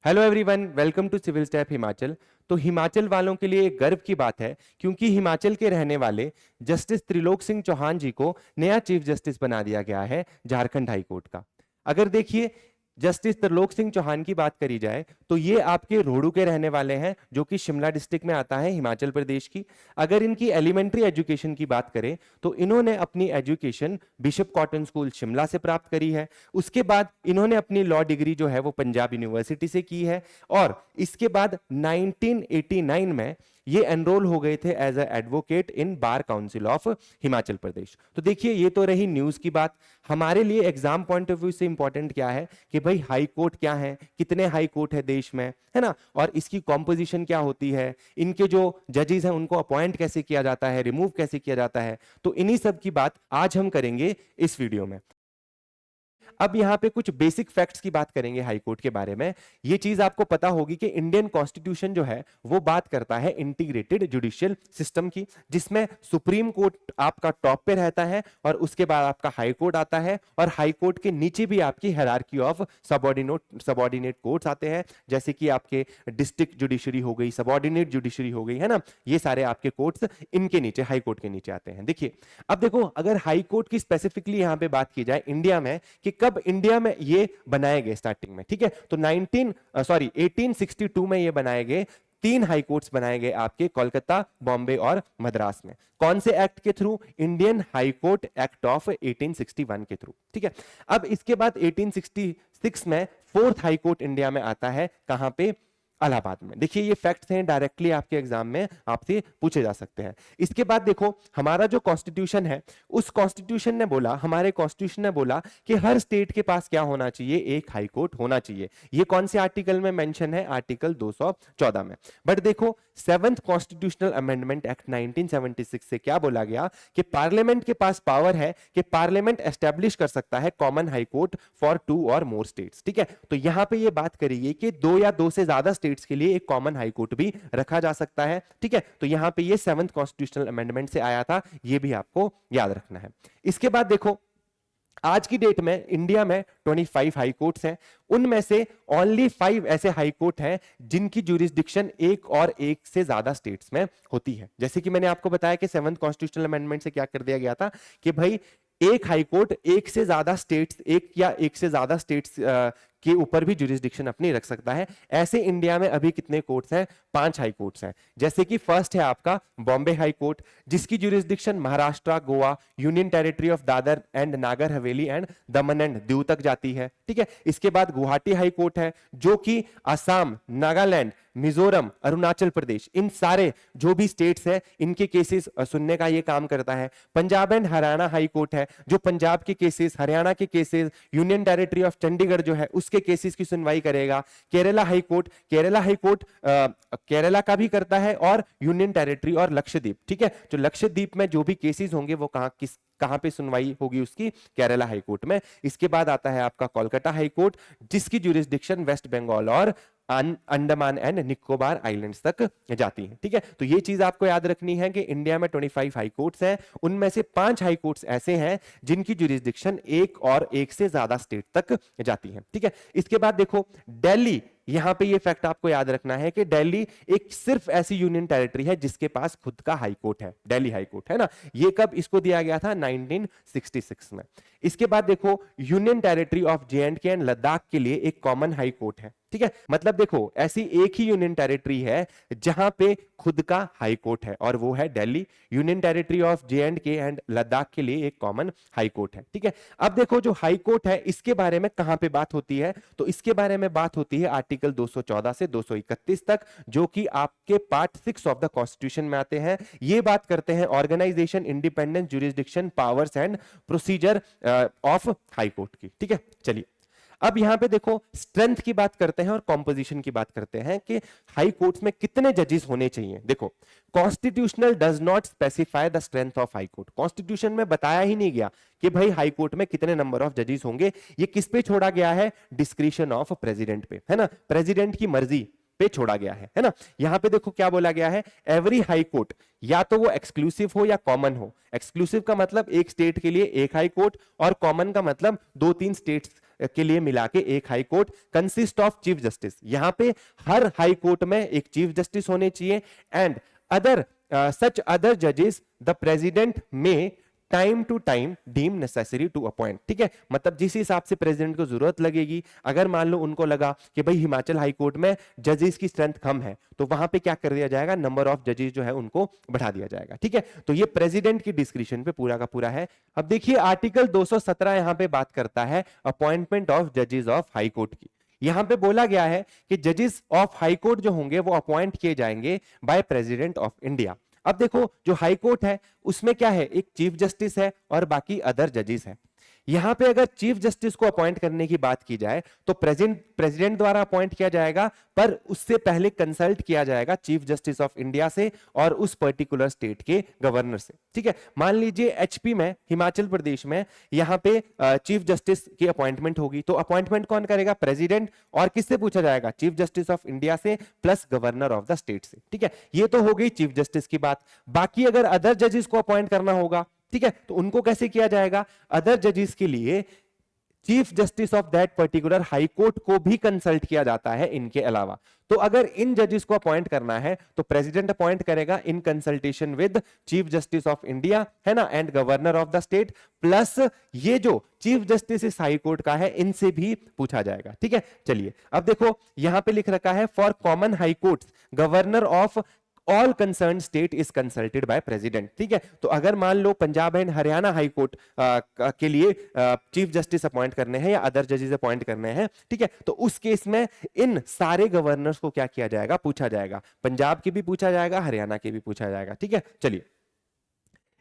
Hello everyone, welcome to civil step Himachal. तो हिमाचल वालों के लिए एक गर्व की बात है क्योंकि हिमाचल के रहने वाले जस्टिस त्रिलोक सिंह चौहान जी को नया चीफ जस्टिस बना दिया गया है झारखंड हाई कोर्ट का। अगर देखिए, जस्टिस त्रिलोक सिंह चौहान की बात करी जाए तो ये आपके रोहडू के रहने वाले हैं जो कि शिमला डिस्ट्रिक्ट में आता है, हिमाचल प्रदेश की। अगर इनकी एलिमेंट्री एजुकेशन की बात करें तो इन्होंने अपनी education bishop cotton school Shimla से प्राप्त करी है। उसके बाद इन्होंने अपनी लॉ डिग्री जो है वो पंजाब यूनिवर्सिटी से की है और इसके बाद 1989 में ये एनरोल हो गए थे as advocate in bar council of Himachal Pradesh. तो देखिए, ये तो रही न्यूज की बात। हमारे लिए एग्जाम पॉइंट ऑफ व्यू से इंपॉर्टेंट क्या है कि भाई हाई कोर्ट क्या है, कितने हाई कोर्ट है देश में, है ना, और इसकी कॉम्पोजिशन क्या होती है, इनके जो जजेस हैं उनको अपॉइंट कैसे किया जाता है, रिमूव कैसे किया जाता है। तो इन्हीं सब की बात आज हम करेंगे इस वीडियो में। अब यहां पे कुछ बेसिक फैक्ट्स की बात करेंगे हाई कोर्ट के बारे में। ये चीज आपको पता होगी कि इंडियन कॉन्स्टिट्यूशन जो है वो बात करता है इंटीग्रेटेड जुडिशियल सिस्टम की, जिसमें सुप्रीम कोर्ट आपका टॉप पे रहता है और उसके बाद आपका हाई कोर्ट आता है और हाई कोर्ट के नीचे भी आपकी हायरार्की ऑफ सबऑर्डिनेट कोर्ट्स आते हैं, जैसे कि आपके डिस्ट्रिक्ट जुडिशरी हो गई, सबऑर्डिनेट जुडिशरी हो गई, है ना। ये सारे आपके कोर्ट्स इनके नीचे, हाई कोर्ट के नीचे आते हैं। देखिए, अब देखो, अगर हाई कोर्ट की स्पेसिफिकली यहां पे बात की जाए इंडिया में कि कब इंडिया में ये बनाए गए स्टार्टिंग में, ठीक है, तो 1862 में ये बनाए गए। 3 हाई कोर्ट्स बनाए गए आपके कोलकाता, बॉम्बे और मद्रास में। कौन से एक्ट के through? Indian high court act of 1861 के थ्रू, ठीक है। अब इसके बाद 1866 में 4th हाई कोर्ट इंडिया में आता है, कहां पे? इलाहाबाद में। देखिए, ये फैक्ट्स हैं, डायरेक्टली आपके एग्जाम में आपसे पूछे जा सकते हैं। इसके बाद देखो, हमारा जो कॉन्स्टिट्यूशन है, उस कॉन्स्टिट्यूशन ने बोला, हमारे कॉन्स्टिट्यूशन ने बोला कि हर स्टेट के पास क्या होना चाहिए? एक हाई कोर्ट होना चाहिए। ये कौन से आर्टिकल में मेंशन है? आर्टिकल 214 में। बट देखो, 7th कॉन्स्टिट्यूशनल अमेंडमेंट एक्ट 1976 से क्या बोला गया कि पार्लियामेंट के पास पावर है कि पार्लियामेंट एस्टेब्लिश कर सकता है कॉमन हाई कोर्ट फॉर 2 और मोर स्टेट्स, ठीक है। तो यहां पे ये बात करिए कि 2 या 2 से ज्यादा स्टेट्स के लिए एक कॉमन हाई कोर्ट भी रखा जा सकता है, ठीक है। तो यहां पे ये 7th कॉन्स्टिट्यूशनल अमेंडमेंट से आया था, ये भी आपको याद रखना है। इसके बाद देखो, आज की डेट में इंडिया में 25 हाई कोर्ट्स हैं। उनमें से ओनली 5 ऐसे हाई कोर्ट हैं जिनकी ज्यूरिसडिक्शन एक और एक से ज्यादा स्टेट्स में होती है। जैसे कि मैंने आपको बताया कि 7th कॉन्स्टिट्यूशनल अमेंडमेंट से क्या कर दिया गया था कि भाई एक हाई कोर्ट एक से ज्यादा स्टेट्स, एक या एक से ज्यादा स्टेट्स के ऊपर भी ज्यूरिसडिक्शन अपनी रख सकता है। ऐसे इंडिया में अभी कितने कोर्ट्स हैं? 5 हाई कोर्ट्स हैं। जैसे कि फर्स्ट है आपका बॉम्बे हाई कोर्ट, जिसकी jurisdiction Maharashtra, Goa, union territory of Dadar and Nagar Haveli and Daman and Diu तक जाती है, ठीक है। इसके बाद गुवाहाटी हाई कोर्ट है जो कि असम, नागालैंड, मिजोरम, अरुणाचल प्रदेश, इन सारे जो भी स्टेट्स हैं इनके केसेस सुनने का ये काम करता है। Punjab and Haryana high court है जो पंजाब के केसेस, हरियाणा के cases, union territory of Chandigarh जो है उसके केसेस की सुनवाई करेगा। केरला हाई कोर्ट, केरला का भी करता है और यूनियन टेरिटरी और लक्षद्वीप, ठीक है। जो लक्षद्वीप में जो भी केसेस होंगे वो कहां पे सुनवाई होगी उसकी? केरला हाई कोर्ट में। इसके बाद आता है आपका कोलकाता हाई कोर्ट, जिसकी ज्यूरिसडिक्शन वेस्ट बंगाल और अंडमान एंड निकोबार आइलैंड्स तक जाती है, ठीक है। तो ये चीज आपको याद रखनी है कि इंडिया में 25 हाई कोर्ट्स हैं, उनमें से 5 हाई कोर्ट्स ऐसे हैं जिनकी ज्यूरिसडिक्शन एक और एक से ज्यादा स्टेट तक जाती है, ठीक है। इसके बाद देखो, दिल्ली, यहां पे ये फैक्ट आपको याद रखना है कि दिल्ली एक सिर्फ ऐसी यूनियन टेरिटरी है जिसके पास खुद का हाई कोर्ट है, दिल्ली हाई कोर्ट, है ना। ये कब इसको दिया गया था? 1966 में। इसके बाद देखो, union territory of जे&के and Ladakh के लिए एक कॉमन हाई कोर्ट है, ठीक है। मतलब देखो, ऐसी एक ही यूनियन टेरिटरी है जहां पे खुद का हाई कोर्ट है और वो है Delhi. Union territory of जे&के and Ladakh के लिए एक कॉमन हाई कोर्ट है, ठीक है। अब देखो, जो हाई कोर्ट है इसके बारे में कहां पे बात होती है? तो इसके बारे में बात होती है आर्टिकल 214 से 231 तक, जो कि आपके पार्ट 6 ऑफ द कॉन्स्टिट्यूशन में आते हैं। ये बात करते हैं organisation, independence, jurisdiction, powers and procedure of high court की, ठीक है। चलिए, अब यहां पे देखो, स्ट्रेंथ की बात करते हैं और कॉम्पोजिशन की बात करते हैं कि हाई कोर्ट्स में कितने जजेस होने चाहिए। देखो, constitutional does not specify the strength of high court. Constitution में बताया ही नहीं गया कि भाई हाई कोर्ट में कितने नंबर ऑफ जजेस होंगे। ये किस पे छोड़ा गया है? डिस्क्रिशन ऑफ प्रेसिडेंट पे, है ना। प्रेसिडेंट की मर्जी पे छोड़ा गया है ना। यहां पे देखो क्या बोला गया है, एवरी हाई कोर्ट, या तो वो एक्सक्लूसिव हो या कॉमन हो। एक्सक्लूसिव का मतलब एक स्टेट के लिए एक हाई कोर्ट, और कॉमन का मतलब 2-3 स्टेट्स के लिए मिला के एक high court, consist of chief justice. यहां पे हर हाई कोर्ट में एक चीफ जस्टिस होने चाहिए, एंड अदर सच अदर जजेस the president may time to time deem necessary to appoint. ठीक है, मतलब जिस हिसाब से प्रेसिडेंट को जरूरत लगेगी, अगर मान लो उनको लगा कि भाई हिमाचल हाई कोर्ट में जजेस की स्ट्रेंथ कम है, तो वहां पे क्या कर दिया जाएगा, नंबर ऑफ जजेस जो है उनको बढ़ा दिया जाएगा। ठीक है, तो ये प्रेसिडेंट की डिस्क्रिप्शन पे पूरा का पूरा है। अब देखिए आर्टिकल 217 यहां पे बात करता है अपॉइंटमेंट ऑफ जजेस ऑफ हाई कोर्ट की। यहां पे बोला गया है कि जजेस ऑफ हाई कोर्ट जो होंगे वो अपॉइंट किए जाएंगे बाय प्रेसिडेंट ऑफ इंडिया। अब देखो जो हाई कोर्ट है उसमें क्या है, एक चीफ जस्टिस है और बाकी अदर जजेस है। यहां पे अगर चीफ जस्टिस को अपॉइंट करने की बात की जाए तो प्रेसिडेंट द्वारा अपॉइंट किया जाएगा, पर उससे पहले कंसल्ट किया जाएगा चीफ जस्टिस ऑफ इंडिया से और उस पर्टिकुलर स्टेट के गवर्नर से। ठीक है, मान लीजिए एचपी में, हिमाचल प्रदेश में यहां पे चीफ जस्टिस की अपॉइंटमेंट होगी, तो अपॉइंटमेंट कौन करेगा, प्रेसिडेंट, और किससे पूछा जाएगा, चीफ जस्टिस ऑफ इंडिया से plus governor of the state से। ठीक है, ये तो हो गई चीफ जस्टिस की बात। बाकी अगर अदर जजेस को अपॉइंट करना होगा, ठीक है, तो उनको कैसे किया जाएगा, अदर जजेस के लिए chief justice of that particular high court को भी कंसल्ट किया जाता है इनके अलावा। तो अगर इन जजेस को अपॉइंट करना है तो प्रेसिडेंट अपॉइंट करेगा in consultation with chief justice of India, है ना, and governor of the state, plus ये जो चीफ जस्टिस इस हाई कोर्ट का है इनसे भी पूछा जाएगा। ठीक है, चलिए अब देखो यहां पे लिख रखा है for common high courts governor of all concern state is consulted by president. ठीक है, तो अगर मान लो Punjab and Haryana high court के लिए चीफ जस्टिस अपॉइंट करने हैं या अदर जजेस अपॉइंट करने हैं, ठीक है, तो उस केस में इन सारे गवर्नर्स को क्या किया जाएगा, पूछा जाएगा। पंजाब की भी पूछा जाएगा, हरियाणा की भी पूछा जाएगा। ठीक है, चलिए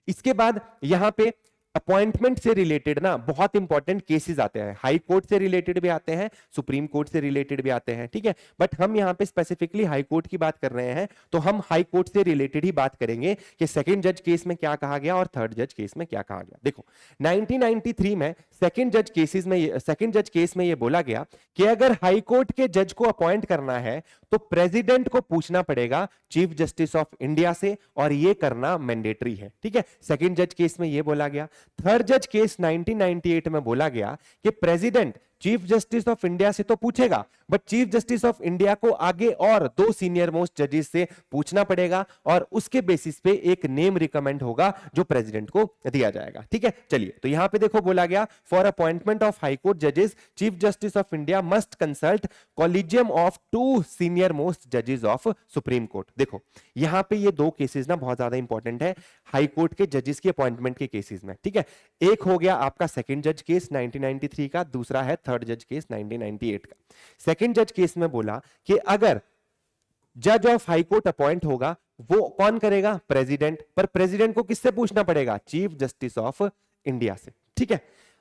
इसके बाद यहां पे अपॉइंटमेंट से रिलेटेड ना बहुत इंपॉर्टेंट केसेस आते हैं, हाई कोर्ट से रिलेटेड भी आते हैं, सुप्रीम कोर्ट से रिलेटेड भी आते हैं। ठीक है, बट हम यहां पे स्पेसिफिकली हाई कोर्ट की बात कर रहे हैं, तो हम हाई कोर्ट से रिलेटेड ही बात करेंगे कि सेकंड जज केस में क्या कहा गया और थर्ड जज केस में क्या कहा गया। देखो 1993 में सेकंड जज केस में ये बोला गया कि अगर हाई कोर्ट के जज को अपॉइंट करना है तो प्रेसिडेंट को पूछना पड़ेगा चीफ जस्टिस ऑफ इंडिया से, और ये करना मैंडेटरी है। ठीक है, सेकंड जज केस में ये बोला गया। थर्ड जज केस 1998 में बोला गया कि president chief justice of India से तो पूछेगा, but chief justice of India को आगे और 2 सीनियर मोस्ट जजेस से पूछना पड़ेगा, और उसके बेसिस पे एक नेम रिकमेंड होगा जो प्रेसिडेंट को दिया जाएगा। ठीक है, चलिए तो यहां पे देखो बोला गया for appointment of high court जजेस chief justice of India must consult collegium of 2 senior most जजेस ऑफ सुप्रीम कोर्ट। देखो यहां पे ये 2 केसेस ना बहुत ज्यादा इंपॉर्टेंट है हाई कोर्ट के जजेस की अपॉइंटमेंट के केसेस में। ठीक है, एक हो गया आपका सेकंड जज केस 1993 का, दूसरा है थर्ड जज केस 1998 का। सेकंड जज केस में बोला कि अगर जज ऑफ हाई कोर्ट अपॉइंट होगा वो कौन करेगा, प्रेसिडेंट, पर प्रेसिडेंट को किससे पूछना पड़ेगा, चीफ जस्टिस ऑफ इंडिया से। ठीक है,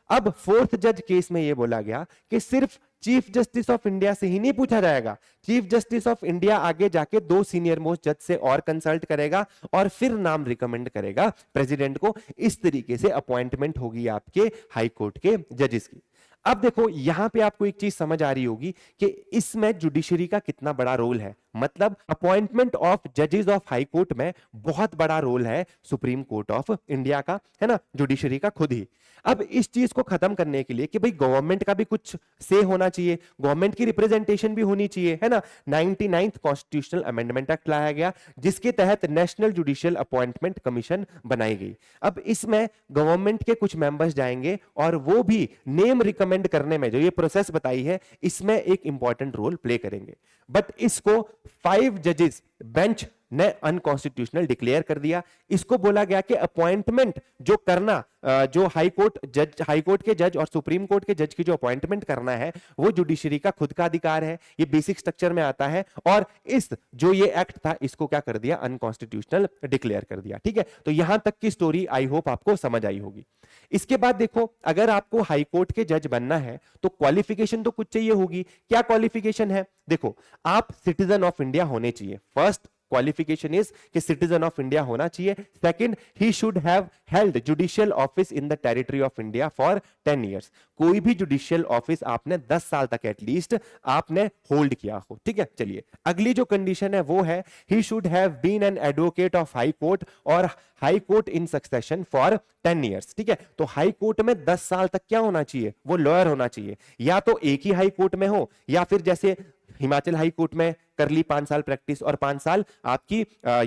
अब फोर्थ जज केस में यह बोला गया कि सिर्फ चीफ जस्टिस ऑफ इंडिया से ही नहीं पूछा जाएगा, चीफ जस्टिस ऑफ इंडिया आगे जाके 2 सीनियर मोस्ट जज से और कंसल्ट करेगा और फिर नाम रिकमेंड करेगा प्रेसिडेंट को। इस तरीके से अपॉइंटमेंट होगी आपके हाई कोर्ट के जजेस की। अब देखो यहां पे आपको एक चीज समझ आ रही होगी कि इसमें जुडिशरी का कितना बड़ा रोल है, मतलब अपॉइंटमेंट ऑफ जजेस ऑफ हाई कोर्ट में बहुत बड़ा रोल है सुप्रीम कोर्ट ऑफ इंडिया का, है ना, जुडिशरी का खुद ही। अब इस चीज को खत्म करने के लिए कि भाई गवर्नमेंट का भी कुछ से होना चाहिए, गवर्नमेंट की रिप्रेजेंटेशन भी होनी चाहिए, है ना, 99th कॉन्स्टिट्यूशनल अमेंडमेंट एक्ट लाया गया जिसके तहत नेशनल जुडिशियल अपॉइंटमेंट कमीशन बनाई गई। अब इसमें गवर्नमेंट के कुछ मेंबर्स जाएंगे और वो भी नेम रिकमेंड करने में जो ये प्रोसेस बताई है इसमें एक इंपॉर्टेंट रोल प्ले करेंगे। बट इसको 5 जजेस बेंच ने अनकॉन्स्टिट्यूशनल डिक्लेयर कर दिया। इसको बोला गया कि अपॉइंटमेंट जो करना, जो हाई कोर्ट के जज और सुप्रीम कोर्ट के जज की जो अपॉइंटमेंट करना है वो जुडिशरी का खुद का अधिकार है, ये बेसिक स्ट्रक्चर में आता है, और इस जो ये एक्ट था इसको क्या कर दिया, अनकॉन्स्टिट्यूशनल डिक्लेयर कर दिया। ठीक है, तो यहां तक की स्टोरी आई होप आपको समझ आई होगी। इसके बाद देखो अगर आपको हाई कोर्ट के जज बनना है तो क्वालिफिकेशन तो कुछ चाहिए होगी। क्या क्वालिफिकेशन है, देखो आप सिटीजन ऑफ इंडिया होने चाहिए, फर्स्ट क्वालिफिकेशन इज कि सिटीजन ऑफ इंडिया होना चाहिए। Second, he should have held judicial office in the territory of India for 10 years. कोई भी जुडिशियल ऑफिस आपने 10 साल तक एटलीस्ट आपने होल्ड किया हो, ठीक है। चलिए अगली जो कंडीशन है वो है he should have been an advocate of high court और high court in succession for 10 years, ठीक है। तो हाई कोर्ट में 10 साल तक क्या होना चाहिए, वो लॉयर होना चाहिए, या तो एक ही हाई कोर्ट में हो या फिर जैसे हिमाचल हाई कोर्ट में कर ली 5 साल प्रैक्टिस और 5 साल आपकी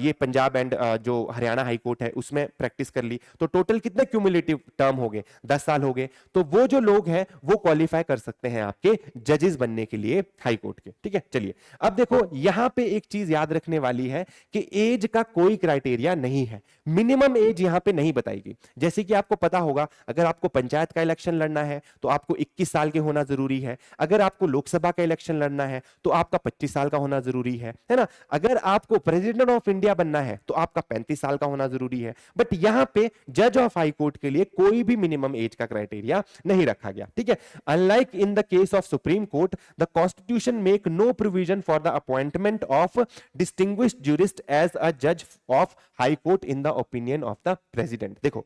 ये पंजाब एंड जो हरियाणा हाई कोर्ट है उसमें प्रैक्टिस कर ली, तो टोटल कितने क्यूमुलेटिव टर्म हो गए, 10 साल हो गए। तो वो जो लोग हैं वो क्वालिफाई कर सकते हैं आपके जजेस बनने के लिए हाई कोर्ट के, ठीक है। चलिए अब देखो यहां पे एक चीज याद रखने वाली है कि एज का कोई क्राइटेरिया नहीं है, मिनिमम एज यहां पे नहीं बताएगी। जैसे कि आपको पता होगा अगर आपको पंचायत का इलेक्शन लड़ना है तो आपको 21 साल के होना जरूरी है, अगर आपको लोकसभा का इलेक्शन लड़ना है तो आपका 25 साल का होना जरूरी है ना। अगर आपको प्रेसिडेंट ऑफ इंडिया बनना है तो आपका 35 साल का होना जरूरी है। बट यहां पे जज ऑफ हाई कोर्ट के लिए कोई भी मिनिमम एज का क्राइटेरिया नहीं रखा गया, ठीक है। Unlike in the case of supreme court, the constitution make no provision for the appointment of distinguished jurist as a जज of high court in the opinion of the president. देखो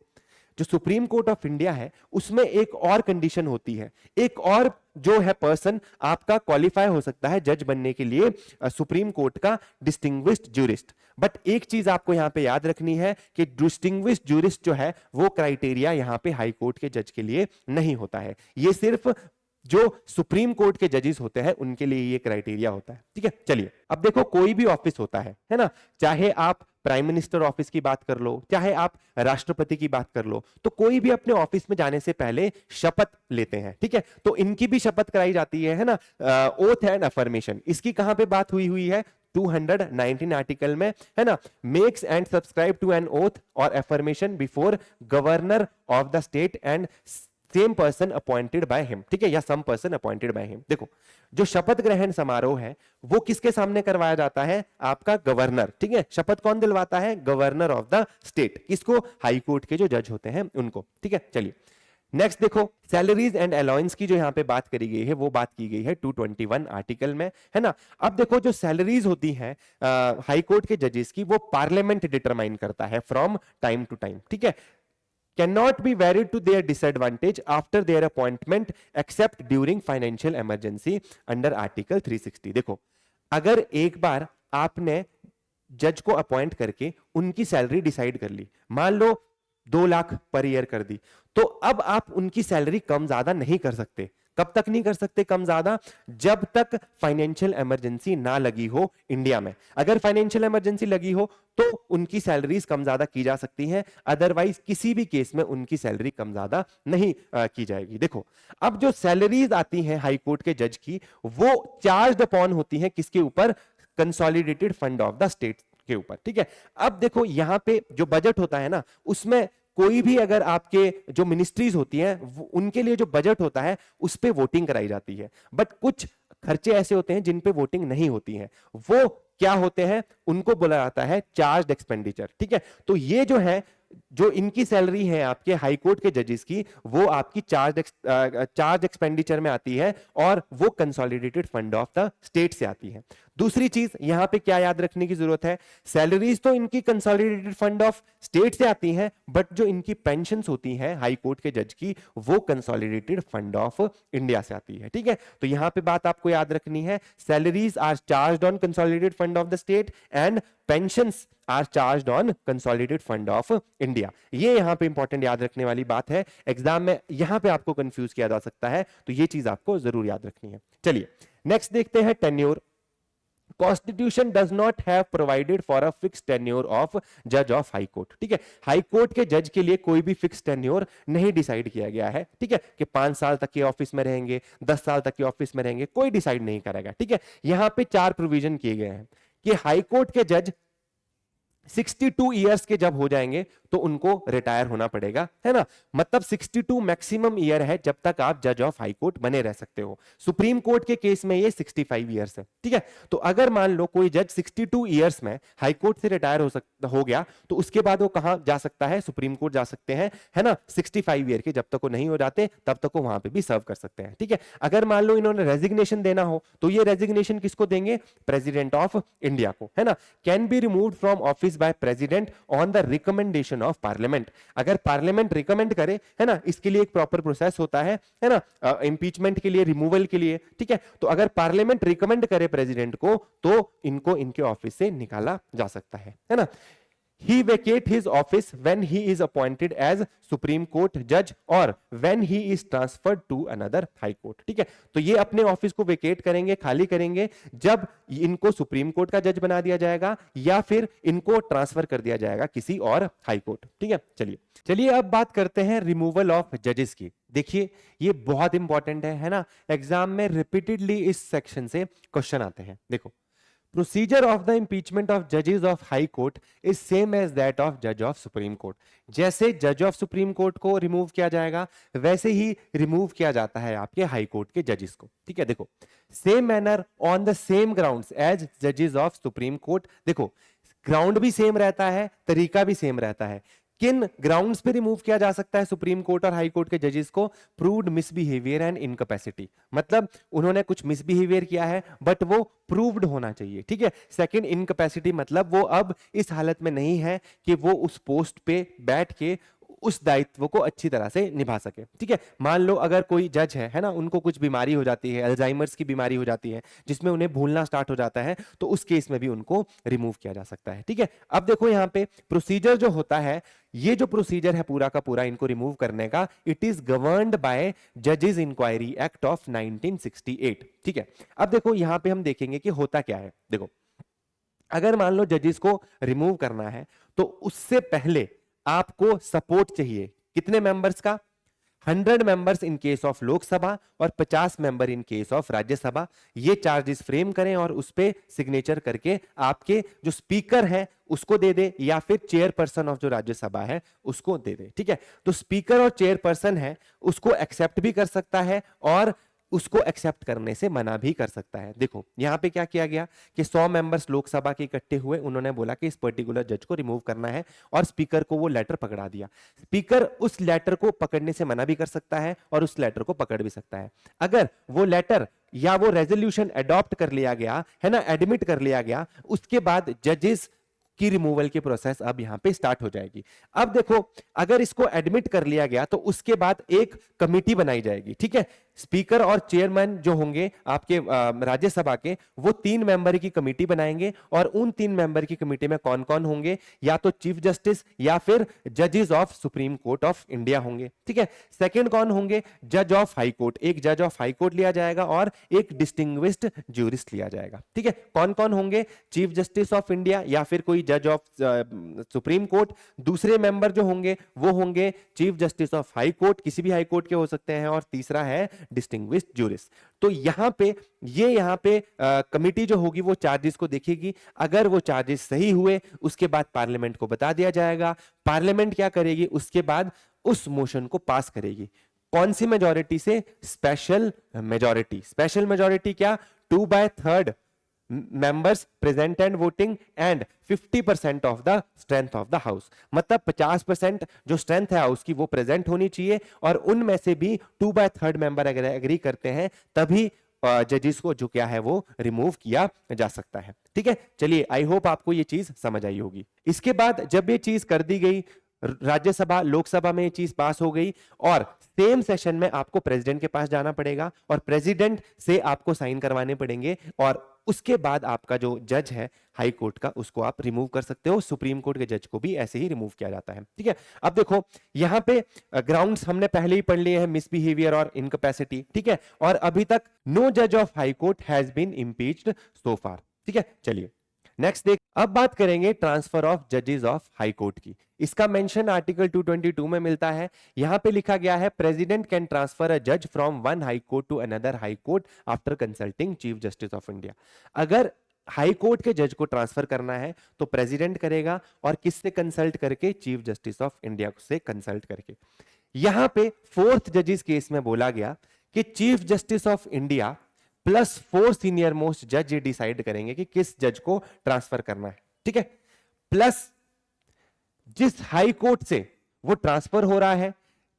जो supreme court of India है उसमें एक और condition होती है, एक और जो है पर्सन आपका क्वालिफाई हो सकता है जज बनने के लिए सुप्रीम कोर्ट का डिस्टिंग्विश्ड ज्यूरिस्ट। बट एक चीज आपको यहां पे याद रखनी है कि डिस्टिंग्विश्ड ज्यूरिस्ट जो है वो क्राइटेरिया यहां पे हाई कोर्ट के जज के लिए नहीं होता है, ये सिर्फ जो सुप्रीम कोर्ट के जजेस होते हैं उनके लिए ये क्राइटेरिया होता है, ठीक है। चलिए अब देखो कोई भी ऑफिस होता है ना, चाहे आप प्राइम मिनिस्टर ऑफिस की बात कर लो, चाहे आप राष्ट्रपति की बात कर लो, तो कोई भी अपने ऑफिस में जाने से पहले शपथ लेते हैं, ठीक है। तो इनकी भी शपथ कराई जाती है ना, ओथ एंड अफर्मेशन। इसकी कहां पे बात हुई हुई है, 219 आर्टिकल में, है ना। Makes and subscribe to an oath और affirmation before governor of the state and same person appointed by him, ठीक है, या some person appointed by him. देखो जो शपथ ग्रहण समारोह है वो किसके सामने करवाया जाता है, आपका गवर्नर, ठीक है। शपथ कौन दिलवाता है, गवर्नर ऑफ द स्टेट, किसको, हाई कोर्ट के जो जज होते हैं उनको, ठीक है। चलिए नेक्स्ट देखो सैलरीज एंड अलाउंस की जो यहां पे बात करी गई है वो बात की गई है 221 आर्टिकल में, है ना। अब देखो जो सैलरीज होती हैं हाई कोर्ट के जजेस की वो पार्लियामेंट डिटरमाइन करता है फ्रॉम टाइम टू टाइम, ठीक है। cannot be varied to their disadvantage after their appointment except during financial emergency under article 360। देखो अगर एक बार आपने जज को अपॉइंट करके उनकी सैलरी डिसाइड कर ली, मान लो 2 लाख पर ईयर कर दी, तो अब आप उनकी सैलरी कम ज्यादा नहीं कर सकते। कब तक नहीं कर सकते कम ज्यादा, जब तक फाइनेंशियल इमरजेंसी ना लगी हो इंडिया में। अगर फाइनेंशियल इमरजेंसी लगी हो तो उनकी सैलरीज कम ज्यादा की जा सकती हैं, अदरवाइज किसी भी केस में उनकी सैलरी कम ज्यादा नहीं की जाएगी। देखो अब जो सैलरीज आती हैं हाई कोर्ट के जज की वो चार्ज अपॉन होती हैं किसके ऊपर, consolidated fund of the state के ऊपर, ठीक है। अब देखो यहां पे जो बजट होता है ना उसमें कोई भी अगर आपके जो मिनिस्ट्रीज होती हैं उनके लिए जो बजट होता है उस पे वोटिंग कराई जाती है। बट कुछ खर्चे ऐसे होते हैं जिन पे वोटिंग नहीं होती है, वो क्या होते हैं, उनको बोला जाता है चार्ज एक्सपेंडिचर, ठीक है। तो ये जो है जो इनकी सैलरी है आपके हाई कोर्ट के जजेस की वो आपकी चार्ज एक्सपेंडिचर में आती है और वो consolidated fund of the state से आती है। दूसरी चीज यहां पे क्या याद रखने की जरूरत है, सैलरीज तो इनकी कंसोलिडेटेड फंड ऑफ स्टेट से आती हैं, बट जो इनकी पेंशन्स होती हैं हाई कोर्ट के जज की वो कंसोलिडेटेड फंड ऑफ इंडिया से आती है, ठीक है। तो यहां पे बात आपको याद रखनी है, salaries are charged on consolidated fund of the state and pensions are charged on consolidated fund of India. ये यहां पे इंपॉर्टेंट याद रखने वाली बात है, एग्जाम में यहां पे आपको कंफ्यूज किया जा सकता है, तो ये चीज आपको जरूर याद रखनी है। चलिए नेक्स्ट देखते हैं tenure. Constitution does not have provided for a fix tenure of जज ऑफ हाई कोर्ट, ठीक है। हाई कोर्ट के जज के लिए कोई भी फिक्स टेन्योर नहीं डिसाइड किया गया है, ठीक है, कि 5 साल तक के ऑफिस में रहेंगे, 10 साल तक के ऑफिस में रहेंगे, कोई डिसाइड नहीं करेगा, ठीक है। यहां पे 4 प्रोविजन किए गए हैं कि हाई कोर्ट के जज 62 इयर्स के जब हो जाएंगे तो उनको रिटायर होना पड़ेगा, है ना। मतलब 62 मैक्सिमम ईयर है जब तक आप जज ऑफ हाई कोर्ट बने रह सकते हो। सुप्रीम कोर्ट के केस में ये 65 ईयर्स है, ठीक है। तो अगर मान लो कोई जज 62 ईयर्स में हाई कोर्ट से रिटायर हो गया, तो उसके बाद वो कहां जा सकता है, सुप्रीम कोर्ट जा सकते हैं, है ना। 65 ईयर के जब तक वो नहीं हो जाते तब तक वो वहां पे भी सर्व कर सकते हैं, ठीक है। अगर मान लो इन्होंने रेजिग्नेशन देना हो तो ये रेजिग्नेशन किसको देंगे, प्रेसिडेंट ऑफ इंडिया को, है ना। Can be removed from office by president on the recommendation of parliament. अगर पार्लियामेंट रिकमेंड करे, है ना, इसके लिए एक प्रॉपर प्रोसेस होता है ना, इंपीचमेंट के लिए, रिमूवल के लिए, ठीक है। तो अगर पार्लियामेंट रिकमेंड करे प्रेसिडेंट को तो इनको इनके ऑफिस से निकाला जा सकता है ना। He vacate his office when he is appointed as Supreme Court judge or when he is transferred to another high court, ठीक है। तो ये अपने ऑफिस को वेकेट करेंगे, खाली करेंगे, जब इनको सुप्रीम कोर्ट का जज बना दिया जाएगा या फिर इनको ट्रांसफर कर दिया जाएगा किसी और हाई कोर्ट, ठीक है। चलिए अब बात करते हैं रिमूवल ऑफ जजेस की। देखिए ये बहुत इंपॉर्टेंट है ना, एग्जाम में रिपीटेडली इस सेक्शन से क्वेश्चन आते हैं। देखो, Procedure of the impeachment of judges of High Court is same as that of Judge of Supreme Court. जैसे जज ऑफ सुप्रीम कोर्ट को रिमूव किया जाएगा वैसे ही रिमूव किया जाता है आपके हाई कोर्ट के जजेस को, ठीक है। देखो, same manner on the same grounds as जजेस ऑफ सुप्रीम कोर्ट। देखो, ग्राउंड भी सेम रहता है, तरीका भी सेम रहता है। किन ग्राउंड्स पे रिमूव किया जा सकता है सुप्रीम कोर्ट और हाई कोर्ट के जजेस को, प्रूव्ड मिसबिहेवियर एंड इनकैपेसिटी, मतलब उन्होंने कुछ मिसबिहेवियर किया है बट वो प्रूव्ड होना चाहिए, ठीक है। सेकंड, इनकैपेसिटी, मतलब वो अब इस हालत में नहीं है कि वो उस पोस्ट पे बैठ के उस दायित्व को अच्छी तरह से निभा सके, ठीक है। मान लो अगर कोई जज है ना, उनको कुछ बीमारी हो जाती है, अल्जाइमर्स की बीमारी हो जाती है जिसमें उन्हें भूलना स्टार्ट हो जाता है, तो उस केस में भी उनको रिमूव किया जा सकता है, ठीक है। अब देखो यहाँ पे प्रोसीजर जो होता है, ये जो प्रोसीजर है पूरा का पूरा इनको रिमूव करने का, इट इज गवर्न्ड बाय जजेस इंक्वायरी एक्ट ऑफ 1968, ठीक है। अब देखो यहाँ पे हम देखेंगे कि होता क्या है। देखो, अगर मान लो जजेस को रिमूव करना है तो उससे पहले आपको सपोर्ट चाहिए, कितने मेंबर्स का, 100 members in case of Lok Sabha और 50 member in case of Rajya Sabha. ये चार्जेस फ्रेम करें और उस पे सिग्नेचर करके आपके जो स्पीकर है उसको दे दे या फिर चेयरपर्सन ऑफ जो राज्यसभा है उसको दे दे, ठीक है। तो स्पीकर और चेयरपर्सन है उसको एक्सेप्ट भी कर सकता है और उसको एक्सेप्ट करने से मना भी कर सकता है। देखो यहां पे क्या किया गया कि 100 मेंबर्स लोकसभा के इकट्ठे हुए, उन्होंने बोला कि इस पर्टिकुलर जज को रिमूव करना है और स्पीकर को वो लेटर पकड़ा दिया। स्पीकर उस लेटर को पकड़ने से मना भी कर सकता है और उस लेटर को पकड़ भी सकता है। अगर वो लेटर या वो रेजोल्यूशन अडॉप्ट कर लिया गया है ना, एडमिट कर लिया गया, उसके बाद जजेस की रिमूवल की प्रोसेस अब यहां पे स्टार्ट हो जाएगी। अब देखो, अगर इसको एडमिट कर लिया गया तो उसके बाद एक कमेटी बनाई जाएगी, ठीक है। स्पीकर और चेयरमैन जो होंगे आपके राज्यसभा के, वो 3 मेंबर की कमेटी बनाएंगे और उन 3 मेंबर की कमेटी में कौन कौन होंगे, या तो चीफ जस्टिस या फिर जजेस of supreme court of India होंगे, ठीक है। सेकंड कौन होंगे, जज ऑफ हाई कोर्ट, एक जज ऑफ हाई कोर्ट लिया जाएगा और एक डिस्टिंग्विश्ड ज्यूरिस्ट लिया जाएगा, ठीक है। कौन कौन होंगे, चीफ जस्टिस ऑफ इंडिया या फिर कोई जज ऑफ सुप्रीम कोर्ट। दूसरे मेंबर जो होंगे वो होंगे chief justice of high court, किसी भी हाई कोर्ट के हो सकते हैं, और तीसरा है डिस्टिंग्विश्ड ज्यूरिस्ट। तो यहां पे कमिटी जो होगी वो चार्जेस को देखेगी। अगर वो चार्जेस सही हुए उसके बाद पार्लियामेंट को बता दिया जाएगा। पार्लियामेंट क्या करेगी, उसके बाद उस मोशन को पास करेगी। कौन सी मेजॉरिटी से, स्पेशल मेजॉरिटी। स्पेशल मेजॉरिटी क्या, 2/3 members present and voting and 50% of the strength of the house, मतलब 50% जो स्ट्रेंथ है हाउस की वो प्रेजेंट होनी चाहिए और उनमें से भी 2/3 मेंबर अगर एग्री करते हैं तभी जजेस को जो क्या है वो रिमूव किया जा सकता है, ठीक है। चलिए, आई होप आपको ये चीज समझ आई होगी। इसके बाद जब ये चीज कर दी गई, राज्यसभा लोकसभा में ये चीज पास हो गई और सेम सेशन में आपको प्रेसिडेंट के पास जाना पड़ेगा और प्रेसिडेंट से आपको साइन करवाने पड़ेंगे और उसके बाद आपका जो जज है हाई कोर्ट का उसको आप रिमूव कर सकते हो। सुप्रीम कोर्ट के जज को भी ऐसे ही रिमूव किया जाता है, ठीक है। अब देखो यहां पे ग्राउंड्स हमने पहले ही पढ़ लिए हैं, मिसबिहेवियर और इनकैपेसिटी, ठीक है। और अभी तक नो जज of high court has been impeached so far, ठीक है। चलिए नेक्स्ट देख, अब बात करेंगे ट्रांसफर ऑफ जजेस ऑफ हाई कोर्ट की। इसका मेंशन आर्टिकल 222 में मिलता है। यहां पे लिखा गया है, प्रेसिडेंट कैन ट्रांसफर अ जज from one high court to another high court after consulting chief justice of India. अगर हाई कोर्ट के जज को ट्रांसफर करना है तो प्रेसिडेंट करेगा, और किससे कंसल्ट करके? चीफ जस्टिस ऑफ इंडिया से कंसल्ट करके। यहां पे फोर्थ जजिस केस में बोला गया कि chief justice of India plus 4 senior most जज ये डिसाइड करेंगे कि किस जज को ट्रांसफर करना है, ठीक है। प्लस जिस हाई कोर्ट से वो ट्रांसफर हो रहा है,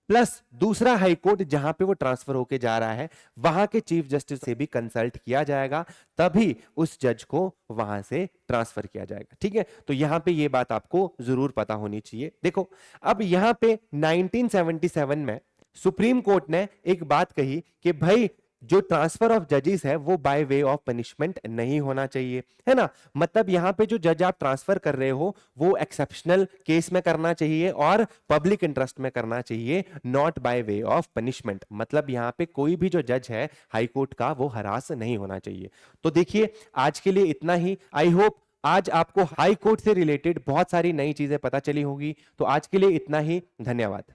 प्लस दूसरा हाई कोर्ट जहां पे वो ट्रांसफर होके जा रहा है, वहां के चीफ जस्टिस से भी कंसल्ट किया जाएगा, तभी उस जज को वहां से ट्रांसफर किया जाएगा, ठीक है। तो यहां पे ये बात आपको जरूर पता होनी चाहिए। देखो, अब यहां पे 1977 में सुप्रीम कोर्ट ने एक बात कही कि भाई जो ट्रांसफर ऑफ जजेस है वो बाय वे ऑफ पनिशमेंट नहीं होना चाहिए, है ना। मतलब यहां पे जो जज आप ट्रांसफर कर रहे हो वो एक्सेप्शनल केस में करना चाहिए और पब्लिक इंटरेस्ट में करना चाहिए, not by way of punishment. मतलब यहां पे कोई भी जो जज है हाई कोर्ट का वो हरास नहीं होना चाहिए। तो देखिए, आज के लिए इतना ही। आई होप आज आपको हाई कोर्ट से रिलेटेड बहुत सारी नई चीजें पता चली होगी। तो आज के लिए इतना ही, धन्यवाद।